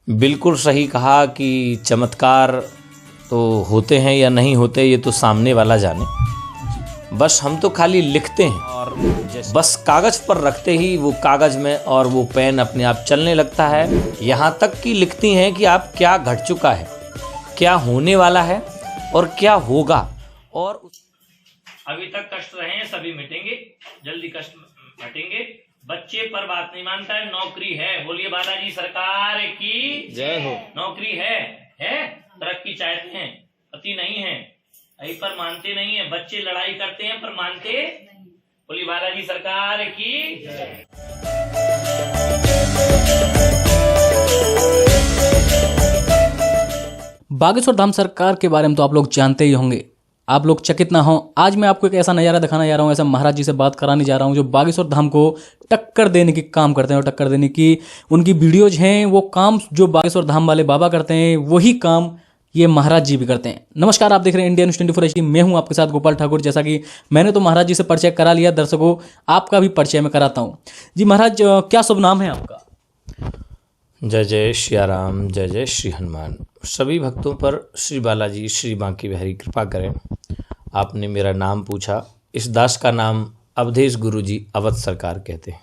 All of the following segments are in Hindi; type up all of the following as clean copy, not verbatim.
बिल्कुल सही कहा कि चमत्कार तो होते हैं या नहीं होते ये तो सामने वाला जाने। बस हम तो खाली लिखते हैं और बस कागज़ पर रखते ही वो कागज़ में और वो पेन अपने आप चलने लगता है। यहाँ तक कि लिखती हैं कि आप क्या घट चुका है, क्या होने वाला है और क्या होगा। और अभी तक कष्ट रहे हैं सभी मिटेंगे, जल्दी कष्ट हटेंगे। बच्चे पर बात नहीं मानता है, नौकरी है। बोलिए बालाजी सरकार की जय हो। नौकरी है तरक्की चाहते हैं, पति नहीं है, यही पर मानते नहीं है। बच्चे लड़ाई करते हैं पर मानते नहीं। बोलिए बालाजी सरकार की जय। बागेश्वर धाम सरकार के बारे में तो आप लोग जानते ही होंगे, आप लोग चकित ना हो। आज मैं आपको एक ऐसा नज़ारा दिखाने जा रहा हूँ, ऐसा महाराज जी से बात कराने जा रहा हूँ जो बागेश्वर धाम को टक्कर देने की काम करते हैं। और टक्कर देने की उनकी वीडियोज हैं, वो काम जो बागेश्वर धाम वाले बाबा करते हैं वही काम ये महाराज जी भी करते हैं। नमस्कार, आप देख रहे हैं इंडिया न्यूज़ 24 HD। मैं हूं आपके साथ गोपाल ठाकुर। जैसा कि मैंने तो महाराज जी से परिचय करा लिया, दर्शकों आपका भी परिचय मैं कराता हूँ। जी महाराज, क्या शुभ नाम है आपका? जय जय श्री राम, जय जय श्री हनुमान। सभी भक्तों पर श्री बालाजी श्री बांकी बिहारी कृपा करें। आपने मेरा नाम पूछा, इस दास का नाम अवधेश गुरु जी अवध सरकार कहते हैं।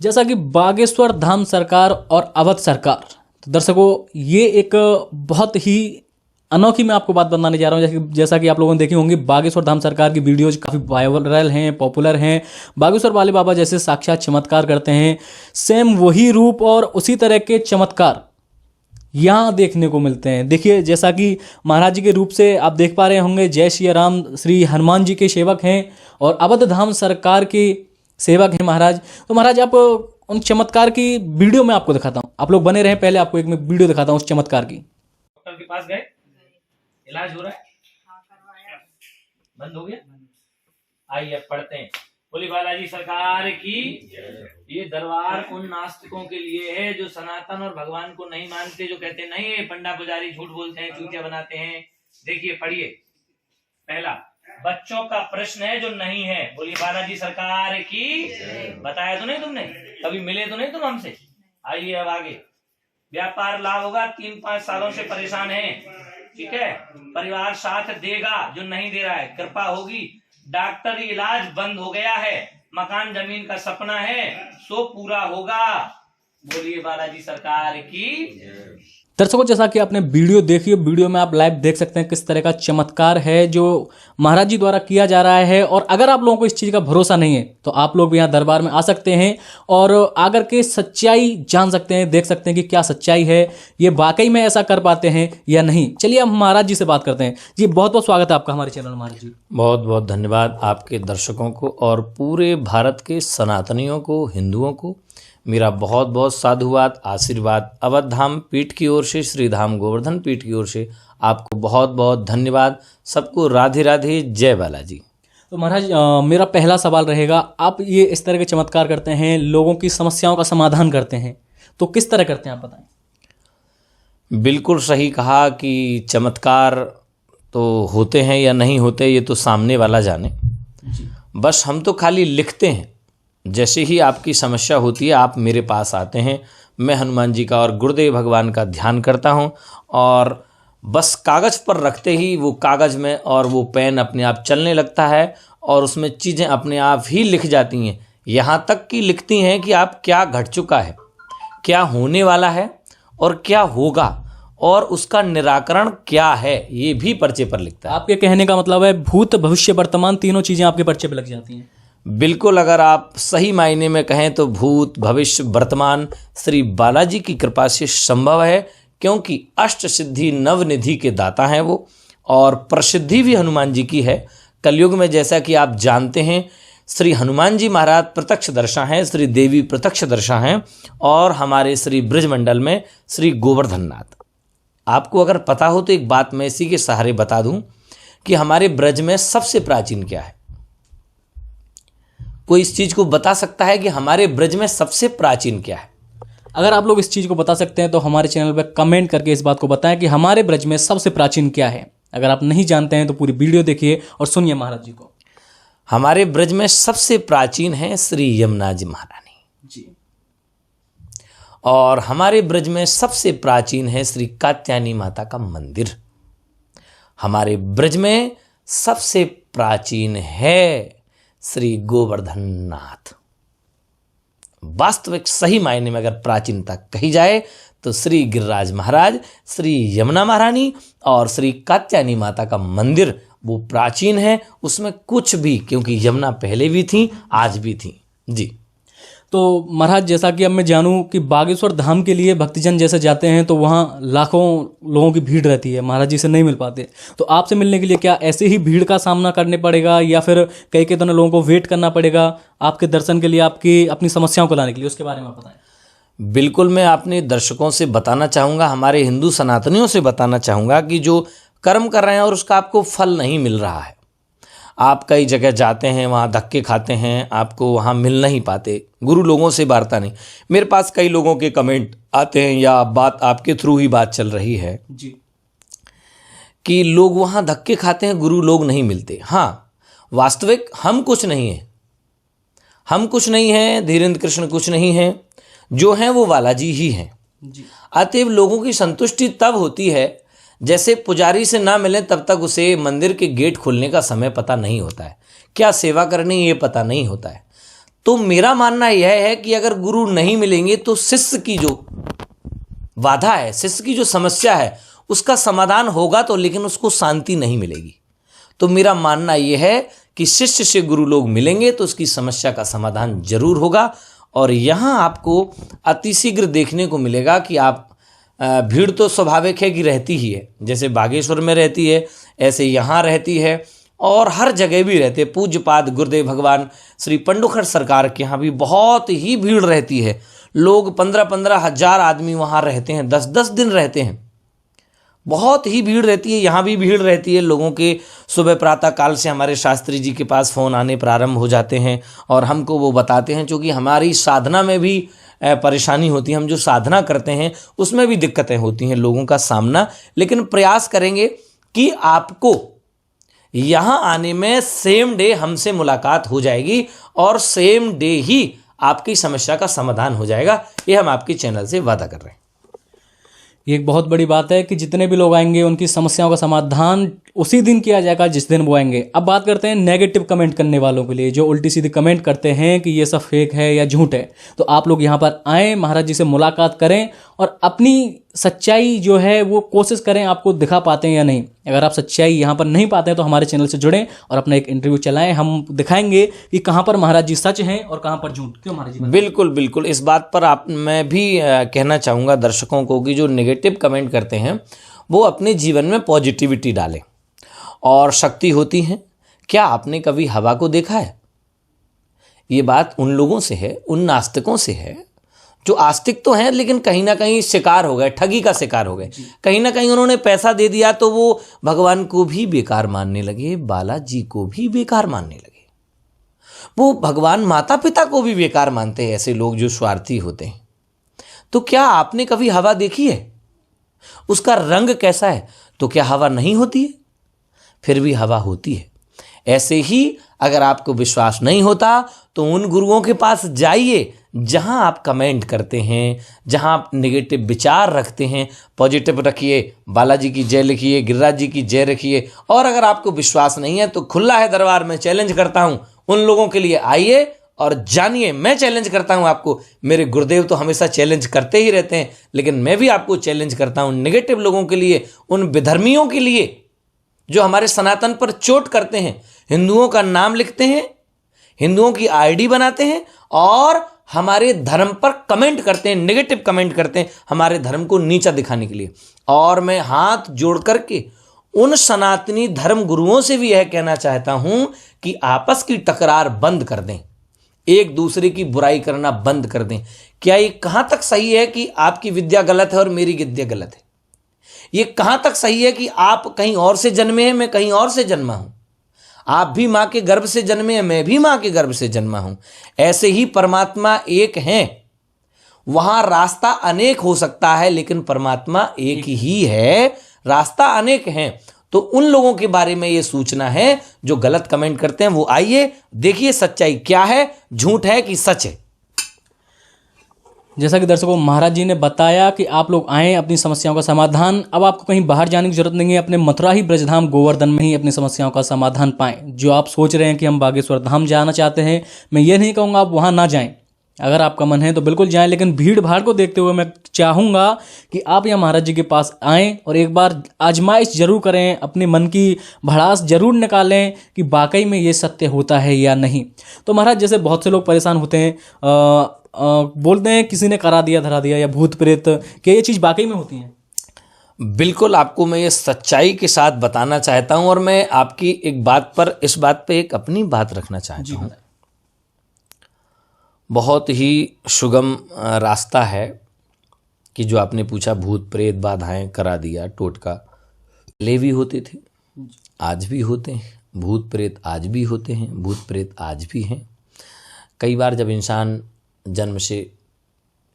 जैसा कि बागेश्वर धाम सरकार और अवध सरकार, तो दर्शकों ये एक बहुत ही अनोखी मैं आपको बात बताने जा रहा हूँ। जैसा कि आप लोगों ने देखी होंगी, बागेश्वर धाम सरकार की वीडियोज काफ़ी वायरल हैं, पॉपुलर हैं। बागेश्वर वाले बाबा जैसे साक्षात चमत्कार करते हैं, सेम वही रूप और उसी तरह के चमत्कार यहाँ देखने को मिलते हैं। देखिए, जैसा कि महाराज जी के रूप से आप देख पा रहे होंगे, जय श्री राम श्री हनुमान जी के सेवक हैं और अवध धाम सरकार के सेवक हैं महाराज। तो महाराज आप उन चमत्कार की वीडियो में आपको दिखाता हूँ, आप लोग बने रहे। पहले आपको एक मैं वीडियो दिखाता हूँ उस चमत्कार की। डॉक्टर के पास गए, इलाज हो रहा है, बंद हो गया। आइए अब पढ़ते हैं। बोली बालाजी सरकार की। ये दरबार उन नास्तिकों के लिए है जो सनातन और भगवान को नहीं मानते, जो कहते नहीं ये पंडा पुजारी झूठ बोलते हैं, चूतिया बनाते हैं। देखिए पढ़िए। पहला, बच्चों का प्रश्न है जो नहीं है। बोलिए बालाजी सरकार की। बताया तो नहीं तुमने, कभी मिले तो नहीं तुम हमसे। आइए अब आगे। व्यापार लाभ होगा, 3-5 सालों से परेशान है, ठीक है। परिवार साथ देगा, जो नहीं दे रहा है कृपा होगी। डॉक्टरी इलाज बंद हो गया है, मकान जमीन का सपना है सो पूरा होगा। बोलिए बालाजी सरकार की। दर्शकों, जैसा कि आपने वीडियो देखी, वीडियो में आप लाइव देख सकते हैं किस तरह का चमत्कार है जो महाराज जी द्वारा किया जा रहा है। और अगर आप लोगों को इस चीज़ का भरोसा नहीं है तो आप लोग भी यहाँ दरबार में आ सकते हैं और आकर के सच्चाई जान सकते हैं, देख सकते हैं कि क्या सच्चाई है, ये वाकई में ऐसा कर पाते हैं या नहीं। चलिए हम महाराज जी से बात करते हैं। जी बहुत बहुत स्वागत है आपका हमारे चैनल महाराज जी। बहुत बहुत धन्यवाद आपके दर्शकों को और पूरे भारत के सनातनियों को, हिंदुओं को मेरा बहुत बहुत साधुवाद, आशीर्वाद। अवध धाम पीठ की ओर से, श्री धाम गोवर्धन पीठ की ओर से आपको बहुत बहुत धन्यवाद। सबको राधे राधे, जय बालाजी। तो महाराज मेरा पहला सवाल रहेगा, आप ये इस तरह के चमत्कार करते हैं, लोगों की समस्याओं का समाधान करते हैं, तो किस तरह करते हैं आप बताएं। बिल्कुल सही कहा कि चमत्कार तो होते हैं या नहीं होते ये तो सामने वाला जाने। बस हम तो खाली लिखते हैं। जैसे ही आपकी समस्या होती है आप मेरे पास आते हैं, मैं हनुमान जी का और गुरुदेव भगवान का ध्यान करता हूं और बस कागज़ पर रखते ही वो कागज़ में और वो पेन अपने आप चलने लगता है और उसमें चीज़ें अपने आप ही लिख जाती हैं। यहाँ तक कि लिखती हैं कि आप क्या घट चुका है, क्या होने वाला है और क्या होगा और उसका निराकरण क्या है, ये भी पर्चे पर लिखता है। आपके कहने का मतलब है भूत भविष्य वर्तमान तीनों चीज़ें आपके पर्चे पर लग जाती हैं। बिल्कुल, अगर आप सही मायने में कहें तो भूत भविष्य वर्तमान श्री बालाजी की कृपा से संभव है, क्योंकि अष्ट सिद्धि नवनिधि के दाता हैं वो और प्रसिद्धि भी हनुमान जी की है। कलयुग में जैसा कि आप जानते हैं, श्री हनुमान जी महाराज प्रत्यक्षदर्शी हैं, श्री देवी प्रत्यक्षदर्शी हैं और हमारे श्री ब्रजमंडल में श्री गोवर्धन नाथ। आपको अगर पता हो तो एक बात मैं इसी के सहारे बता दूं कि हमारे ब्रज में सबसे प्राचीन क्या है। कोई इस चीज को बता सकता है कि हमारे ब्रज में सबसे प्राचीन क्या है? अगर आप लोग इस चीज़ को बता सकते हैं तो हमारे चैनल पर कमेंट करके इस बात को बताएं कि हमारे ब्रज में सबसे प्राचीन क्या है। अगर आप नहीं जानते हैं तो पूरी वीडियो देखिए और सुनिए महाराज जी को। हमारे ब्रज में सबसे प्राचीन है श्री यमुना जी महारानी जी। और हमारे ब्रज में सबसे प्राचीन है श्री कात्यायनी माता का मंदिर। हमारे ब्रज में सबसे प्राचीन है श्री गोवर्धन नाथ। वास्तविक सही मायने में अगर प्राचीनता कही जाए तो श्री गिरिराज महाराज, श्री यमुना महारानी और श्री कात्यायनी माता का मंदिर वो प्राचीन है। उसमें कुछ भी, क्योंकि यमुना पहले भी थी आज भी थी जी। तो महाराज जैसा कि अब मैं जानूं कि बागेश्वर धाम के लिए भक्तजन जैसे जाते हैं तो वहाँ लाखों लोगों की भीड़ रहती है, महाराज जी से नहीं मिल पाते, तो आपसे मिलने के लिए क्या ऐसे ही भीड़ का सामना करने पड़ेगा या फिर कई दिनों लोगों को वेट करना पड़ेगा आपके दर्शन के लिए, आपकी अपनी समस्याओं को लाने के लिए, उसके बारे में आप बताएं। बिल्कुल, मैं अपने दर्शकों से बताना चाहूँगा, हमारे हिंदू सनातनियों से बताना चाहूँगा कि जो कर्म कर रहे हैं और उसका आपको फल नहीं मिल रहा है, आप कई जगह जाते हैं, वहाँ धक्के खाते हैं, आपको वहाँ मिल नहीं पाते, गुरु लोगों से वार्ता नहीं। मेरे पास कई लोगों के कमेंट आते हैं या बात आपके थ्रू ही बात चल रही है जी कि लोग वहाँ धक्के खाते हैं, गुरु लोग नहीं मिलते। हाँ, वास्तविक हम कुछ नहीं हैं, हम कुछ नहीं हैं, धीरेन्द्र कृष्ण कुछ नहीं हैं, जो हैं वो बालाजी ही हैं जी। अतएव लोगों की संतुष्टि तब होती है जैसे पुजारी से ना मिले तब तक उसे मंदिर के गेट खोलने का समय पता नहीं होता है, क्या सेवा करनी ये पता नहीं होता है। तो मेरा मानना यह है कि अगर गुरु नहीं मिलेंगे तो शिष्य की जो बाधा है, शिष्य की जो समस्या है उसका समाधान होगा तो, लेकिन उसको शांति नहीं मिलेगी। तो मेरा मानना यह है कि शिष्य से गुरु लोग मिलेंगे तो उसकी समस्या का समाधान जरूर होगा। और यहाँ आपको अतिशीघ्र देखने को मिलेगा कि आप भीड़ तो स्वाभाविक है कि रहती ही है, जैसे बागेश्वर में रहती है ऐसे यहाँ रहती है और हर जगह भी रहते। पूज्यपाद गुरुदेव भगवान श्री पंडुखड़ सरकार के यहाँ भी बहुत ही भीड़ रहती है, लोग 15-15 हजार आदमी वहाँ रहते हैं, 10-10 दिन रहते हैं, बहुत ही भीड़ रहती है। यहाँ भी भीड़ रहती है, लोगों के सुबह प्रातः काल से हमारे शास्त्री जी के पास फ़ोन आने प्रारंभ हो जाते हैं और हमको वो बताते हैं, क्योंकि हमारी साधना में भी परेशानी होती है, हम जो साधना करते हैं उसमें भी दिक्कतें होती हैं लोगों का सामना। लेकिन प्रयास करेंगे कि आपको यहाँ आने में सेम डे हमसे मुलाकात हो जाएगी और सेम डे ही आपकी समस्या का समाधान हो जाएगा, ये हम आपके चैनल से वादा कर रहे हैं। ये एक बहुत बड़ी बात है कि जितने भी लोग आएंगे उनकी समस्याओं का समाधान उसी दिन किया जाएगा जिस दिन वो आएंगे। अब बात करते हैं नेगेटिव कमेंट करने वालों के लिए, जो उल्टी सीधी कमेंट करते हैं कि ये सब फेक है या झूठ है। तो आप लोग यहाँ पर आएँ, महाराज जी से मुलाकात करें और अपनी सच्चाई जो है वो कोशिश करें, आपको दिखा पाते हैं या नहीं। अगर आप सच्चाई यहाँ पर नहीं पाते हैं तो हमारे चैनल से जुड़ें और अपना एक इंटरव्यू चलाएं, हम दिखाएंगे कि कहाँ पर महाराज जी सच हैं और कहाँ पर झूठ। क्यों महाराज जी? बिल्कुल बिल्कुल, इस बात पर मैं भी कहना चाहूँगा दर्शकों को कि जो नेगेटिव कमेंट करते हैं वो अपने जीवन में पॉजिटिविटी डालें और शक्ति होती है। क्या आपने कभी हवा को देखा है? ये बात उन लोगों से है, उन नास्तिकों से है जो आस्तिक तो हैं लेकिन कहीं ना कहीं शिकार हो गए, ठगी का शिकार हो गए। कहीं ना कहीं उन्होंने पैसा दे दिया तो वो भगवान को भी बेकार मानने लगे, बालाजी को भी बेकार मानने लगे, वो भगवान माता पिता को भी बेकार मानते हैं, ऐसे लोग जो स्वार्थी होते हैं। तो क्या आपने कभी हवा देखी है? उसका रंग कैसा है? तो क्या हवा नहीं होती है? फिर भी हवा होती है। ऐसे ही अगर आपको विश्वास नहीं होता तो उन गुरुओं के पास जाइए जहां आप कमेंट करते हैं, जहां आप नेगेटिव विचार रखते हैं, पॉजिटिव रखिए, बालाजी की जय लिखिए, गिरिराज जी की जय रखिए। और अगर आपको विश्वास नहीं है तो खुला है दरबार में, चैलेंज करता हूं उन लोगों के लिए, आइए और जानिए। मैं चैलेंज करता हूं आपको, मेरे गुरुदेव तो हमेशा चैलेंज करते ही रहते हैं, लेकिन मैं भी आपको चैलेंज करता हूं नेगेटिव लोगों के लिए, उन विधर्मियों के लिए जो हमारे सनातन पर चोट करते हैं, हिंदुओं का नाम लिखते हैं, हिंदुओं की आईडी बनाते हैं और हमारे धर्म पर कमेंट करते हैं, नेगेटिव कमेंट करते हैं हमारे धर्म को नीचा दिखाने के लिए। और मैं हाथ जोड़ करके उन सनातनी धर्म गुरुओं से भी यह कहना चाहता हूं कि आपस की टकरार बंद कर दें, एक दूसरे की बुराई करना बंद कर दें। क्या ये कहां तक सही है कि आपकी विद्या गलत है और मेरी विद्या गलत है? ये कहां तक सही है कि आप कहीं और से जन्मे हैं, मैं कहीं और से जन्मा हूं? आप भी मां के गर्भ से जन्मे हैं, मैं भी मां के गर्भ से जन्मा हूं। ऐसे ही परमात्मा एक हैं। वहां रास्ता अनेक हो सकता है लेकिन परमात्मा एक ही है, रास्ता अनेक हैं। तो उन लोगों के बारे में ये सूचना है जो गलत कमेंट करते हैं, वो आइए देखिए सच्चाई क्या है, झूठ है कि सच है। जैसा कि दर्शकों महाराज जी ने बताया कि आप लोग आएँ अपनी समस्याओं का समाधान, अब आपको कहीं बाहर जाने की जरूरत नहीं है, अपने मथुरा ही ब्रजधाम गोवर्धन में ही अपनी समस्याओं का समाधान पाएं। जो आप सोच रहे हैं कि हम बागेश्वर धाम जाना चाहते हैं, मैं ये नहीं कहूँगा आप वहाँ ना जाएं, अगर आपका मन है तो बिल्कुल जाएं, लेकिन भीड़ भाड़ को देखते हुए मैं चाहूँगा कि आप यहाँ महाराज जी के पास आएँ और एक बार आजमाइश जरूर करें, अपने मन की भड़ास जरूर निकालें कि वाकई में ये सत्य होता है या नहीं। तो महाराज जैसे बहुत से लोग परेशान होते हैं, बोलते हैं किसी ने करा दिया धरा दिया या भूत प्रेत, क्या ये चीज़ वाकई में होती है? बिल्कुल, आपको मैं ये सच्चाई के साथ बताना चाहता हूँ और मैं आपकी एक बात पर, इस बात पे एक अपनी बात रखना चाहता हूँ। बहुत ही सुगम रास्ता है कि जो आपने पूछा भूत प्रेत बाधाएं करा दिया टोटका, पहले भी होते थे, आज भी होते हैं, भूत प्रेत आज भी होते हैं, भूत प्रेत आज भी हैं। कई बार जब इंसान जन्म से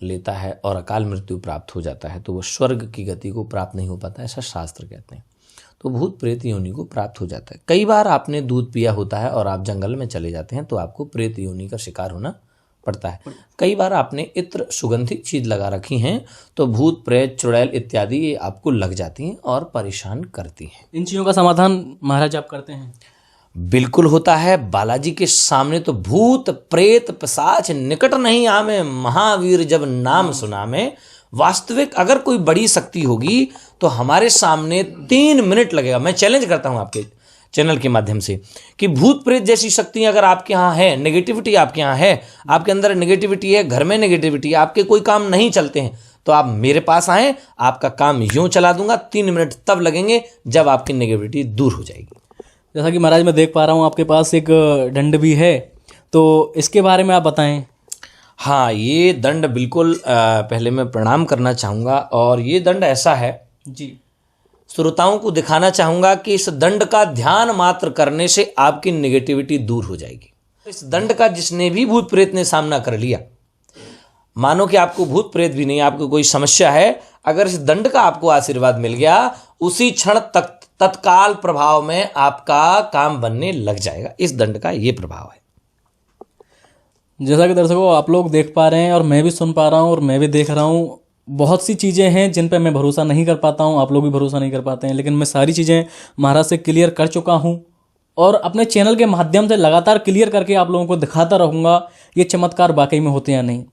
लेता है और अकाल मृत्यु प्राप्त हो जाता है तो वो स्वर्ग की गति को प्राप्त नहीं हो पाता, ऐसा शास्त्र कहते हैं। तो भूत प्रेत योनि को प्राप्त हो जाता है। कई बार आपने दूध पिया होता है और आप जंगल में चले जाते हैं तो आपको प्रेत योनि का शिकार होना पड़ता है। कई बार आपने इत्र सुगंधित चीज लगा रखी हैं तो भूत प्रेत चुड़ैल इत्यादि ये आपको लग जाती हैं और परेशान करती हैं। इन चीज़ों का समाधान महाराज आप करते हैं? बिल्कुल होता है। बालाजी के सामने तो भूत प्रेत पिशाच निकट नहीं आमे, महावीर जब नाम सुनामे। वास्तविक अगर कोई बड़ी शक्ति होगी तो हमारे सामने 3 मिनट लगेगा। मैं चैलेंज करता हूं आपके चैनल के माध्यम से कि भूत प्रेत जैसी शक्ति अगर आपके यहाँ है, नेगेटिविटी आपके यहाँ है, आपके अंदर नेगेटिविटी है, घर में नेगेटिविटी है, आपके कोई काम नहीं चलते हैं, तो आप मेरे पास आएँ, आपका काम यूं चला दूंगा। 3 मिनट तब लगेंगे जब आपकी नेगेटिविटी दूर हो जाएगी। जैसा कि महाराज मैं देख पा रहा हूँ आपके पास एक दंड भी है, तो इसके बारे में आप बताएं। हाँ, ये दंड बिल्कुल पहले मैं प्रणाम करना चाहूँगा और ये दंड ऐसा है जी, श्रोताओं को दिखाना चाहूँगा कि इस दंड का ध्यान मात्र करने से आपकी नेगेटिविटी दूर हो जाएगी। इस दंड का जिसने भी भूत प्रेत ने सामना कर लिया, मानो कि आपको भूत प्रेत भी नहीं, आपको कोई समस्या है, अगर इस दंड का आपको आशीर्वाद मिल गया, उसी क्षण तक तत्काल प्रभाव में आपका काम बनने लग जाएगा। इस दंड का ये प्रभाव है। जैसा कि दर्शकों आप लोग देख पा रहे हैं और मैं भी सुन पा रहा हूँ और मैं भी देख रहा हूँ, बहुत सी चीज़ें हैं जिन पर मैं भरोसा नहीं कर पाता हूँ, आप लोग भी भरोसा नहीं कर पाते हैं, लेकिन मैं सारी चीज़ें महाराज से क्लियर कर चुका हूँ और अपने चैनल के माध्यम से लगातार क्लियर करके आप लोगों को दिखाता रहूँगा ये चमत्कार वाकई में होते या नहीं।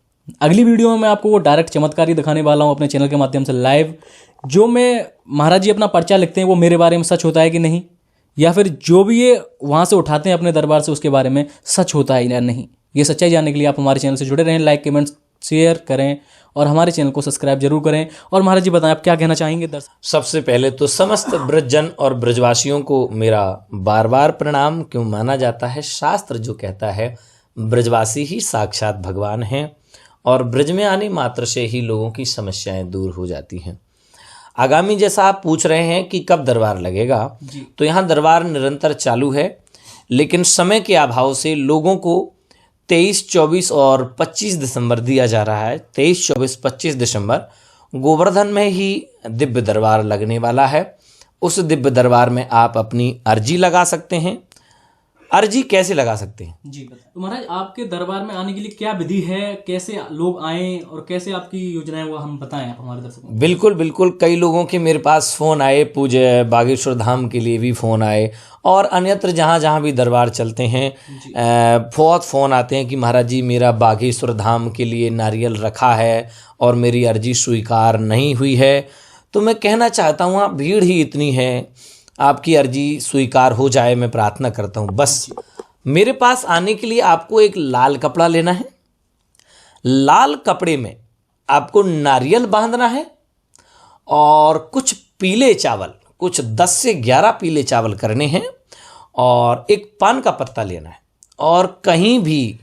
अगली वीडियो में मैं आपको वो डायरेक्ट चमत्कार ही दिखाने वाला हूँ अपने चैनल के माध्यम से लाइव। जो मैं महाराज जी अपना पर्चा लिखते हैं वो मेरे बारे में सच होता है कि नहीं, या फिर जो भी ये वहाँ से उठाते हैं अपने दरबार से उसके बारे में सच होता है या नहीं, ये सच्चाई जानने के लिए आप हमारे चैनल से जुड़े रहें, लाइक कमेंट शेयर करें और हमारे चैनल को सब्सक्राइब जरूर करें। और महाराज जी बताएं आप क्या कहना चाहेंगे दर्शक? सबसे पहले तो समस्त ब्रजजन और ब्रजवासियों को मेरा बार बार प्रणाम। क्यों माना जाता है, शास्त्र जो कहता है ब्रजवासी ही साक्षात भगवान हैं और ब्रज में आने मात्र से ही लोगों की समस्याएं दूर हो जाती हैं। आगामी जैसा आप पूछ रहे हैं कि कब दरबार लगेगा, तो यहाँ दरबार निरंतर चालू है, लेकिन समय के अभाव से लोगों को 23, 24 और 25 दिसंबर दिया जा रहा है। 23, 24, 25 दिसंबर गोवर्धन में ही दिव्य दरबार लगने वाला है। उस दिव्य दरबार में आप अपनी अर्जी लगा सकते हैं। अर्जी कैसे लगा सकते हैं जी बताएं। तो महाराज आपके दरबार में आने के लिए क्या विधि है, कैसे लोग आएं और कैसे आपकी योजनाएं वो हम बताएं आप हमारे दर्शकों को। बिल्कुल बिल्कुल, कई लोगों के मेरे पास फ़ोन आए, पूज्य बागेश्वर धाम के लिए भी फ़ोन आए और अन्यत्र जहाँ जहाँ भी दरबार चलते हैं बहुत फ़ोन आते हैं कि महाराज जी मेरा बागेश्वर धाम के लिए नारियल रखा है और मेरी अर्जी स्वीकार नहीं हुई है। तो मैं कहना चाहता हूँ, आप भीड़ ही इतनी है, आपकी अर्जी स्वीकार हो जाए, मैं प्रार्थना करता हूँ। बस मेरे पास आने के लिए आपको एक लाल कपड़ा लेना है, लाल कपड़े में आपको नारियल बांधना है और कुछ पीले चावल, कुछ 10 से 11 पीले चावल करने हैं और एक पान का पत्ता लेना है और कहीं भी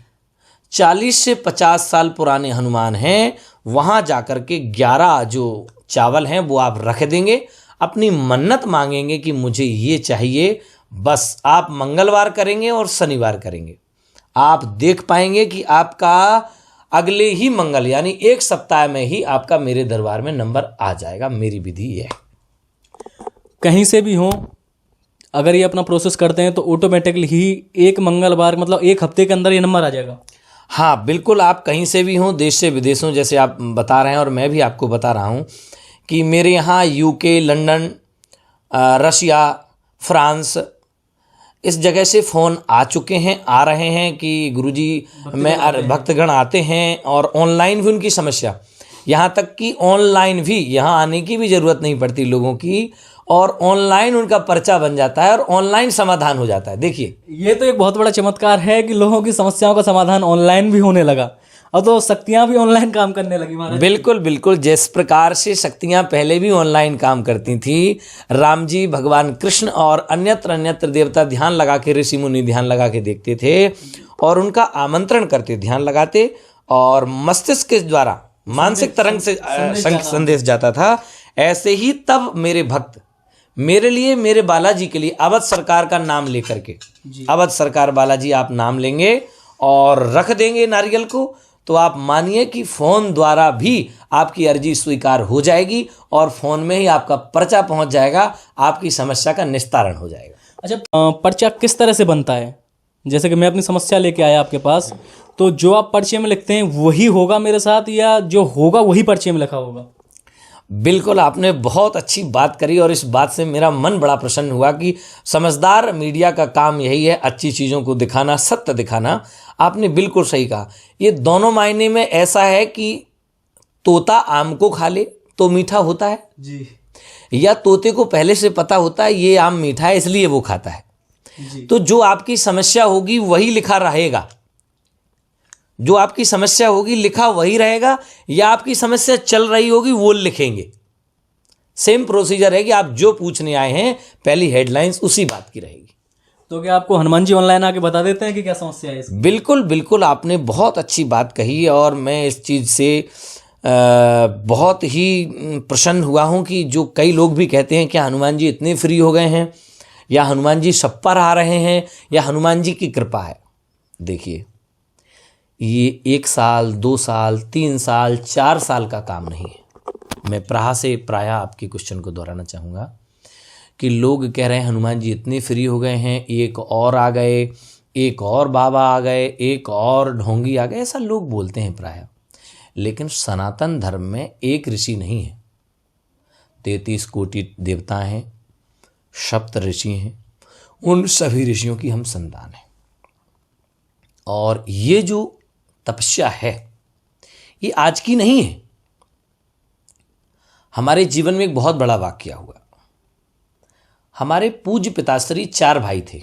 40 से 50 साल पुराने हनुमान हैं वहाँ जाकर के 11 जो चावल हैं वो आप रख देंगे, अपनी मन्नत मांगेंगे कि मुझे ये चाहिए। बस आप मंगलवार करेंगे और शनिवार करेंगे, आप देख पाएंगे कि आपका अगले ही मंगल यानी 1 सप्ताह में ही आपका मेरे दरबार में नंबर आ जाएगा। मेरी विधि ये है। कहीं से भी हो अगर ये अपना प्रोसेस करते हैं तो ऑटोमेटिकली ही 1 मंगलवार मतलब 1 हफ्ते के अंदर ये नंबर आ जाएगा। हाँ बिल्कुल, आप कहीं से भी हों, देश से विदेशों, जैसे आप बता रहे हैं और मैं भी आपको बता रहा हूँ कि मेरे यहाँ यूके, लंदन, रशिया, फ्रांस, इस जगह से फ़ोन आ चुके हैं, आ रहे हैं कि गुरुजी भक्तगण आते हैं और ऑनलाइन भी उनकी समस्या, यहाँ तक कि ऑनलाइन भी, यहाँ आने की भी ज़रूरत नहीं पड़ती लोगों की, और ऑनलाइन उनका पर्चा बन जाता है और ऑनलाइन समाधान हो जाता है। देखिए, ये तो एक बहुत बड़ा चमत्कार है कि लोगों की समस्याओं का समाधान ऑनलाइन भी होने लगा, अब तो शक्तियाँ भी ऑनलाइन काम करने लगी महाराज। बिल्कुल बिल्कुल, जिस प्रकार से शक्तियाँ पहले भी ऑनलाइन काम करती थी, राम जी, भगवान कृष्ण और अन्यत्र अन्यत्र देवता ध्यान लगा के, ऋषि मुनि ध्यान लगा के देखते थे और उनका आमंत्रण करते, ध्यान लगाते और मस्तिष्क के द्वारा मानसिक तरंग से संदेश जाता था। ऐसे ही तब मेरे भक्त मेरे लिए, मेरे बालाजी के लिए अवध सरकार का नाम लेकर के, अवध सरकार बालाजी आप नाम लेंगे और रख देंगे नारियल को, तो आप मानिए कि फ़ोन द्वारा भी आपकी अर्जी स्वीकार हो जाएगी और फ़ोन में ही आपका पर्चा पहुंच जाएगा, आपकी समस्या का निस्तारण हो जाएगा। अच्छा, पर्चा किस तरह से बनता है? जैसे कि मैं अपनी समस्या लेके आया आपके पास, तो जो आप पर्चे में लिखते हैं वही होगा मेरे साथ, या जो होगा वही पर्चे में लिखा होगा? बिल्कुल, आपने बहुत अच्छी बात करी और इस बात से मेरा मन बड़ा प्रसन्न हुआ कि समझदार मीडिया का काम यही है, अच्छी चीज़ों को दिखाना, सत्य दिखाना। आपने बिल्कुल सही कहा, ये दोनों मायने में ऐसा है कि तोता आम को खा ले तो मीठा होता है जी, या तोते को पहले से पता होता है ये आम मीठा है इसलिए वो खाता है जी। तो जो आपकी समस्या होगी वही लिखा रहेगा, जो आपकी समस्या होगी लिखा वही रहेगा, या आपकी समस्या चल रही होगी वो लिखेंगे। सेम प्रोसीजर है कि आप जो पूछने आए हैं पहली हेडलाइंस उसी बात की रहेगी। तो क्या आपको हनुमान जी ऑनलाइन आके बता देते हैं कि क्या समस्या है इसकी? बिल्कुल बिल्कुल, आपने बहुत अच्छी बात कही और मैं इस चीज़ से बहुत ही प्रसन्न हुआ हूँ कि जो कई लोग भी कहते हैं कि हनुमान जी इतने फ्री हो गए हैं, या हनुमान जी सब पर आ रहे हैं, या हनुमान जी की कृपा है। देखिए, ये 1 साल, 2 साल, 3 साल, 4 साल का काम नहीं है। मैं प्रायः आपके क्वेश्चन को दोहराना चाहूँगा कि लोग कह रहे हैं हनुमान जी इतने फ्री हो गए हैं, एक और आ गए, एक और बाबा आ गए, एक और ढोंगी आ गए, ऐसा लोग बोलते हैं प्रायः। लेकिन सनातन धर्म में एक ऋषि नहीं है, 33 कोटि देवता हैं, सप्त ऋषि हैं, उन सभी ऋषियों की हम संतान हैं। और ये जो तपस्या है ये आज की नहीं है। हमारे जीवन में एक बहुत बड़ा वाकया हुआ। हमारे पूज्य पिताश्री 4 भाई थे।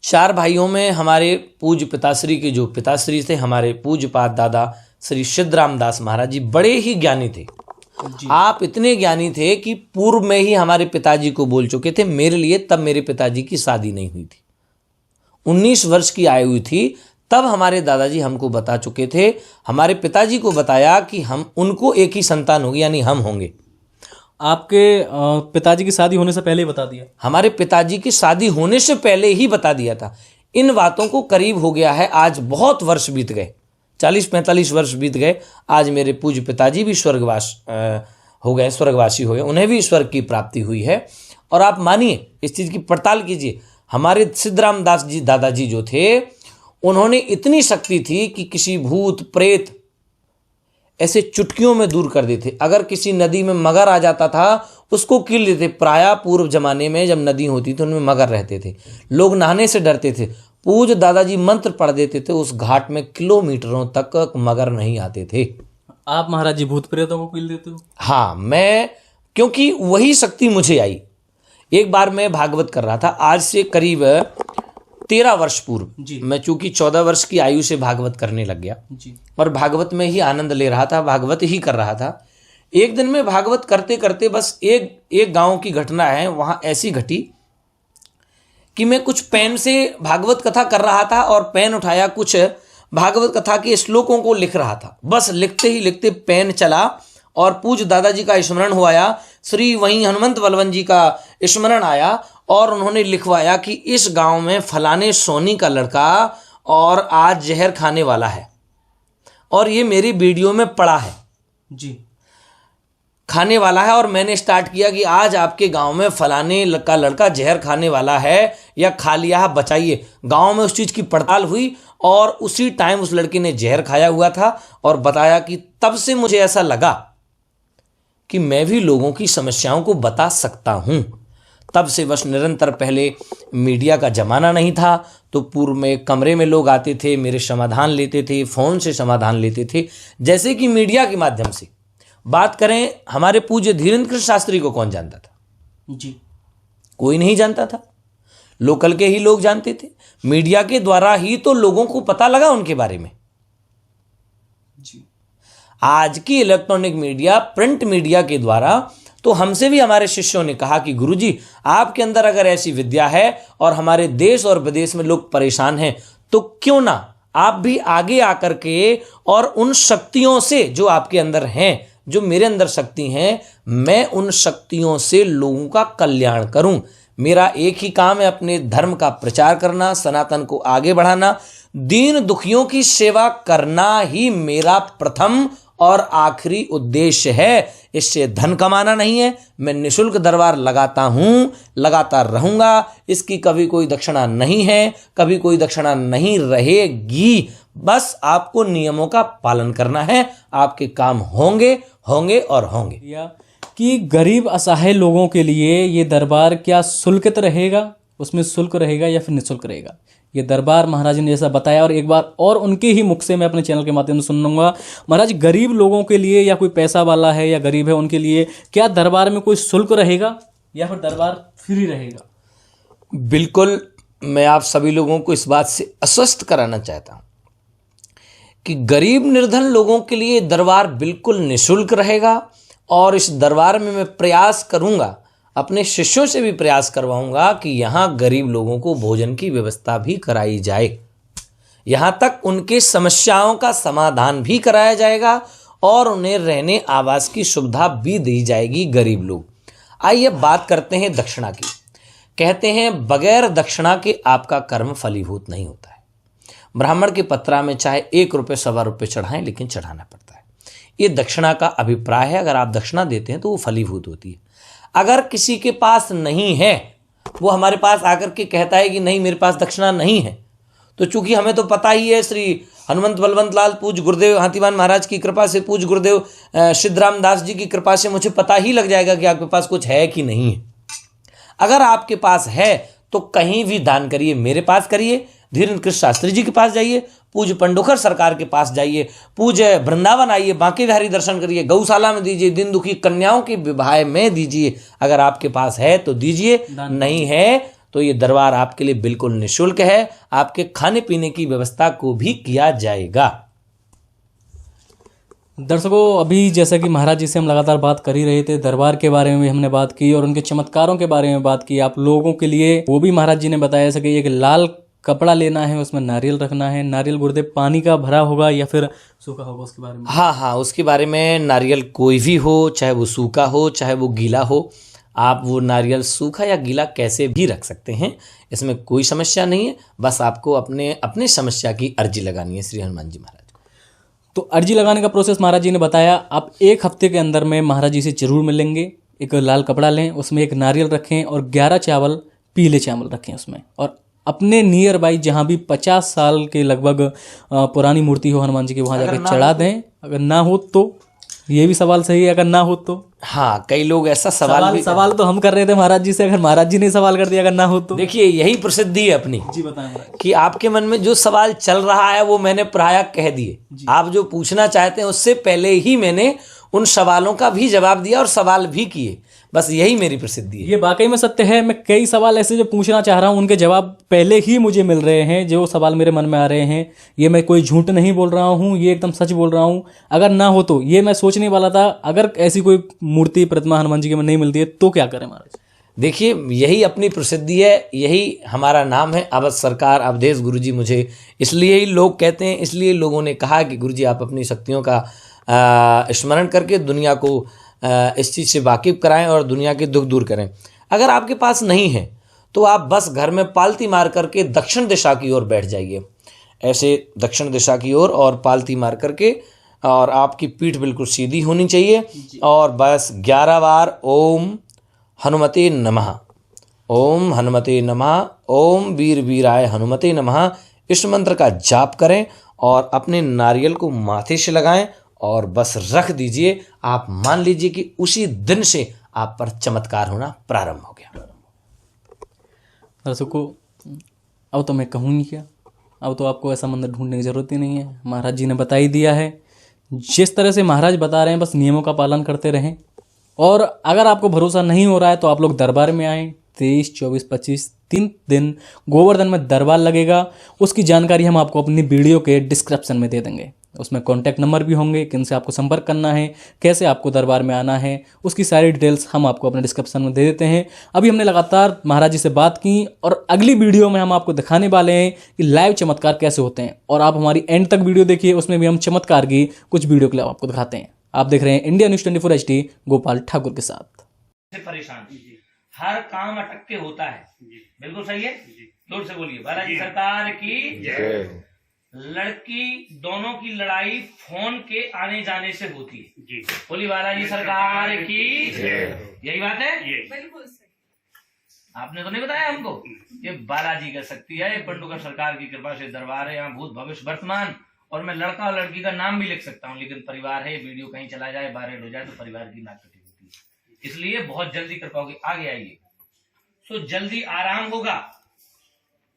4 भाइयों में हमारे पूज्य पिताश्री के जो पिताश्री थे, हमारे पूज्यपाद दादा श्री सिद्धराम दास महाराज जी, बड़े ही ज्ञानी थे। आप इतने ज्ञानी थे कि पूर्व में ही हमारे पिताजी को बोल चुके थे मेरे लिए। तब मेरे पिताजी की शादी नहीं हुई थी, 19 वर्ष की आयु हुई थी, तब हमारे दादाजी हमको बता चुके थे, हमारे पिताजी को बताया कि हम उनको एक ही संतान होगी, यानी हम होंगे। आपके पिताजी की शादी होने से पहले ही बता दिया? हमारे पिताजी की शादी होने से पहले ही बता दिया था। इन बातों को करीब हो गया है, आज बहुत वर्ष बीत गए, 40-45 वर्ष बीत गए। आज मेरे पूज्य पिताजी भी स्वर्गवास हो गए, स्वर्गवासी हो गए, उन्हें भी स्वर्ग की प्राप्ति हुई है। और आप मानिए, इस चीज़ की पड़ताल कीजिए, हमारे सिद्धराम दास जी दादाजी जो थे, उन्होंने इतनी शक्ति थी कि किसी भूत प्रेत ऐसे चुटकियों में दूर कर देते। अगर किसी नदी में मगर आ जाता था उसको कील देते। प्रायः पूर्व जमाने में जब नदी होती थी उनमें मगर रहते थे, लोग नहाने से डरते थे। पूज्य दादाजी मंत्र पढ़ देते थे, उस घाट में किलोमीटरों तक मगर नहीं आते थे। आप महाराज जी भूत प्रेतों को कील देते हो? हाँ, मैं, क्योंकि वही शक्ति मुझे आई। एक बार मैं भागवत कर रहा था, आज से करीब 13 वर्ष पूर्व। मैं चूंकि 14 वर्ष की आयु से भागवत करने लग गया जी, और भागवत में ही आनंद ले रहा था, भागवत ही कर रहा था। एक दिन में भागवत करते करते बस एक गांव की घटना है, वहां ऐसी घटी कि मैं कुछ पेन से भागवत कथा कर रहा था और पेन उठाया, कुछ भागवत कथा के श्लोकों को लिख रहा था। बस लिखते ही लिखते पेन चला और पूज्य दादाजी का स्मरण हो आया, श्री वहीं हनुमंत बलवंत जी का स्मरण आया और उन्होंने लिखवाया कि इस गांव में फलाने सोनी का लड़का और आज जहर खाने वाला है। और ये मेरी वीडियो में पड़ा है जी, खाने वाला है। और मैंने स्टार्ट किया कि आज आपके गांव में फलाने का लड़का जहर खाने वाला है, या खा लिया है, बचाइए। गांव में उस चीज़ की पड़ताल हुई और उसी टाइम उस लड़के ने जहर खाया हुआ था और बताया कि तब से मुझे ऐसा लगा कि मैं भी लोगों की समस्याओं को बता सकता हूं। तब से बस निरंतर, पहले मीडिया का ज़माना नहीं था तो पूर्व में कमरे में लोग आते थे, मेरे समाधान लेते थे, फ़ोन से समाधान लेते थे। जैसे कि मीडिया के माध्यम से बात करें, हमारे पूज्य धीरेन्द्र कृष्ण शास्त्री को कौन जानता था? जी, कोई नहीं जानता था, लोकल के ही लोग जानते थे। मीडिया के द्वारा ही तो लोगों को पता लगा उनके बारे में। जी, आज की इलेक्ट्रॉनिक मीडिया, प्रिंट मीडिया के द्वारा तो हमसे भी हमारे शिष्यों ने कहा कि गुरुजी, आपके अंदर अगर ऐसी विद्या है और हमारे देश और विदेश में लोग परेशान हैं, तो क्यों ना आप भी आगे आकर के और उन शक्तियों से जो आपके अंदर हैं, जो मेरे अंदर शक्ति हैं, मैं उन शक्तियों से लोगों का कल्याण करूं। मेरा एक ही काम है, अपने धर्म का प्रचार करना, सनातन को आगे बढ़ाना, दीन दुखियों की सेवा करना ही मेरा प्रथम और आखिरी उद्देश्य है। इससे धन कमाना नहीं है। मैं निःशुल्क दरबार लगाता हूँ, लगाता रहूँगा। इसकी कभी कोई दक्षिणा नहीं है, कभी कोई दक्षिणा नहीं रहेगी। बस आपको नियमों का पालन करना है, आपके काम होंगे होंगे और होंगे। कि गरीब असहाय लोगों के लिए ये दरबार क्या शुल्कित रहेगा, उसमें शुल्क रहेगा या फिर निःशुल्क रहेगा? ये दरबार महाराज ने जैसा बताया, और एक बार और उनके ही मुख से मैं अपने चैनल के माध्यम से सुनूंगा। महाराज, गरीब लोगों के लिए या कोई पैसा वाला है या गरीब है, उनके लिए क्या दरबार में कोई शुल्क रहेगा या फिर दरबार फ्री रहेगा? बिल्कुल, मैं आप सभी लोगों को इस बात से आश्वस्त कराना चाहता हूं कि गरीब निर्धन लोगों के लिए दरबार बिल्कुल निःशुल्क रहेगा। और इस दरबार में मैं प्रयास करूंगा, अपने शिष्यों से भी प्रयास करवाऊंगा कि यहाँ गरीब लोगों को भोजन की व्यवस्था भी कराई जाए, यहाँ तक उनके समस्याओं का समाधान भी कराया जाएगा और उन्हें रहने आवास की सुविधा भी दी जाएगी। गरीब लोग, आइए बात करते हैं दक्षिणा की। कहते हैं बगैर दक्षिणा के आपका कर्म फलीभूत नहीं होता है। ब्राह्मण के पत्रा में चाहे 1 रुपये 1.25 रुपये चढ़ाएं, लेकिन चढ़ाना पड़ता है। ये दक्षिणा का अभिप्राय है। अगर आप दक्षिणा देते हैं तो वो फलीभूत होती है। अगर किसी के पास नहीं है, वो हमारे पास आकर के कहता है कि नहीं मेरे पास दक्षिणा नहीं है, तो चूंकि हमें तो पता ही है, श्री हनुमंत बलवंत लाल पूज्य गुरुदेव हाथीवान महाराज की कृपा से, पूज्य गुरुदेव सिद्धराम दास जी की कृपा से मुझे पता ही लग जाएगा कि आपके पास कुछ है कि नहीं है। अगर आपके पास है तो कहीं भी दान करिए, मेरे पास करिए, धीरेन्द्र कृष्ण शास्त्री जी के पास जाइए, पूज्य पंडोखर सरकार के पास जाइए, पूज्य वृंदावन आइए, बांके बिहारी दर्शन करिए, गौशाला में दीजिए, दिन दुखी कन्याओं के विवाह में दीजिए। अगर आपके पास है तो दीजिए, नहीं है तो ये दरबार आपके लिए बिल्कुल निःशुल्क है। आपके खाने पीने की व्यवस्था को भी किया जाएगा। दर्शकों, अभी जैसा कि महाराज जी से हम लगातार बात कर ही रहे थे, दरबार के बारे में भी हमने बात की और उनके चमत्कारों के बारे में बात की। आप लोगों के लिए वो भी महाराज जी ने बताया, जैसे कि एक लाल कपड़ा लेना है, उसमें नारियल रखना है। नारियल गुरुदेव पानी का भरा होगा या फिर सूखा होगा, उसके बारे में? हाँ, उसके बारे में नारियल कोई भी हो, चाहे वो सूखा हो चाहे वो गीला हो, आप वो नारियल सूखा या गीला कैसे भी रख सकते हैं, इसमें कोई समस्या नहीं है। बस आपको अपने समस्या की अर्जी लगानी है श्री हनुमान जी महाराज को। तो अर्जी लगाने का प्रोसेस महाराज जी ने बताया। आप 1 हफ्ते के अंदर में महाराज जी से जरूर मिलेंगे। एक लाल कपड़ा लें, उसमें एक नारियल रखें और 11 चावल, पीले चावल रखें उसमें। और अपने नियर बाई जहाँ भी 50 साल के लगभग पुरानी मूर्ति हो हनुमान जी की, वहाँ जाकर चढ़ा दें। अगर ना हो तो, ये भी सवाल सही है, अगर ना हो तो? हाँ, कई लोग ऐसा सवाल तो हम कर रहे थे महाराज जी से, अगर महाराज जी ने सवाल कर दिया अगर ना हो तो? देखिए, यही प्रसिद्धि है अपनी। जी बताएं महाराज। कि आपके मन में जो सवाल चल रहा है वो मैंने प्रायः कह दिए। आप जो पूछना चाहते हैं उससे पहले ही मैंने उन सवालों का भी जवाब दिया और सवाल भी किए। बस यही मेरी प्रसिद्धि है। ये वाकई में सत्य है। मैं कई सवाल ऐसे जो पूछना चाह रहा हूँ, उनके जवाब पहले ही मुझे मिल रहे हैं। जो सवाल मेरे मन में आ रहे हैं, ये मैं कोई झूठ नहीं बोल रहा हूँ, ये एकदम सच बोल रहा हूँ। अगर ना हो तो, ये मैं सोचने वाला था, अगर ऐसी कोई मूर्ति प्रतिमा हनुमान जी की नहीं मिलती है तो क्या करें महाराज? देखिए, यही अपनी प्रसिद्धि है, यही हमारा नाम है अवध सरकार अवधेश गुरुजी। मुझे इसलिए ही लोग कहते हैं, इसलिए लोगों ने कहा कि गुरुजी आप अपनी शक्तियों का स्मरण करके दुनिया को इस चीज़ से वाकिफ कराएं और दुनिया के दुख दूर करें। अगर आपके पास नहीं है तो आप बस घर में पालती मार करके दक्षिण दिशा की ओर बैठ जाइए, ऐसे दक्षिण दिशा की ओर, और पालती मार करके, और आपकी पीठ बिल्कुल सीधी होनी चाहिए। और बस 11 बार ओम हनुमते नमः, ओम हनुमते नमः, ओम वीर वीराय हनुमते नमः, इस मंत्र का जाप करें और अपने नारियल को माथे से लगाएं और बस रख दीजिए। आप मान लीजिए कि उसी दिन से आप पर चमत्कार होना प्रारंभ हो गया। दर्शकों, अब तो मैं कहूँ ही क्या, अब तो आपको ऐसा मंदिर ढूंढने की जरूरत ही नहीं है, महाराज जी ने बता ही दिया है। जिस तरह से महाराज बता रहे हैं बस नियमों का पालन करते रहें। और अगर आपको भरोसा नहीं हो रहा है तो आप लोग दरबार में आएँ। 23, 24, 25 3 दिन गोवर्धन में दरबार लगेगा। उसकी जानकारी हम आपको अपनी वीडियो के डिस्क्रिप्शन में दे देंगे। उसमें कॉन्टैक्ट नंबर भी होंगे, किनसे आपको संपर्क करना है, कैसे आपको दरबार में आना है, उसकी सारी डिटेल्स हम आपको अपने डिस्क्रिप्शन में दे देते हैं। अभी हमने लगातार महाराज जी से बात की और अगली वीडियो में हम आपको दिखाने वाले हैं कि लाइव चमत्कार कैसे होते हैं। और आप हमारी एंड तक वीडियो देखिए, उसमें भी हम चमत्कार की कुछ वीडियो क्लिप आपको दिखाते हैं। आप देख रहे हैं India news 24 HD Gopal Thakur के साथ। परेशान हर काम अटक के होता है, बिल्कुल सही है। जोर से बोलिए, बालाजी सरकार की जय। लड़की दोनों की लड़ाई फोन के आने जाने से होती है जी। बोली बालाजी सरकार की जय। यही बात है, बिल्कुल सही। आपने तो नहीं बताया हमको, ये बालाजी का शक्ति है, पंडुका सरकार की कृपा से दरबार है। यहाँ भूत भविष्य वर्तमान, और मैं लड़का और लड़की का नाम भी लिख सकता हूँ, लेकिन परिवार है। वीडियो कहीं चला जाए, वायरल हो जाए तो परिवार की नाक कटी होती है, इसलिए बहुत जल्दी कृपा होगी। आगे आइए, तो जल्दी आराम होगा।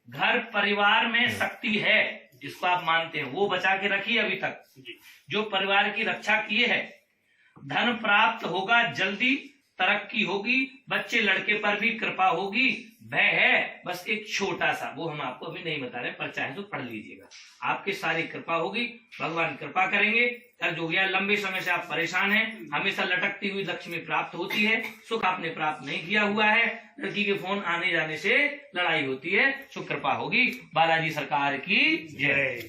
घर परिवार में शक्ति है, जिसको आप मानते हैं वो बचा के रखिए अभी तक, जो परिवार की रक्षा किए है। धन प्राप्त होगा, जल्दी तरक्की होगी, बच्चे लड़के पर भी कृपा होगी। भय है बस एक छोटा सा, वो हम आपको अभी नहीं बता रहे, पर चाहे तो पढ़ लीजिएगा। आपकी सारी कृपा होगी, भगवान कृपा करेंगे। कर्ज हो गया, लंबे समय से आप परेशान हैं, हमेशा लटकती हुई लक्ष्मी प्राप्त होती है। सुख आपने प्राप्त नहीं किया हुआ है, लड़की के फोन आने जाने से लड़ाई होती है। सुख कृपा होगी। बालाजी सरकार की जय।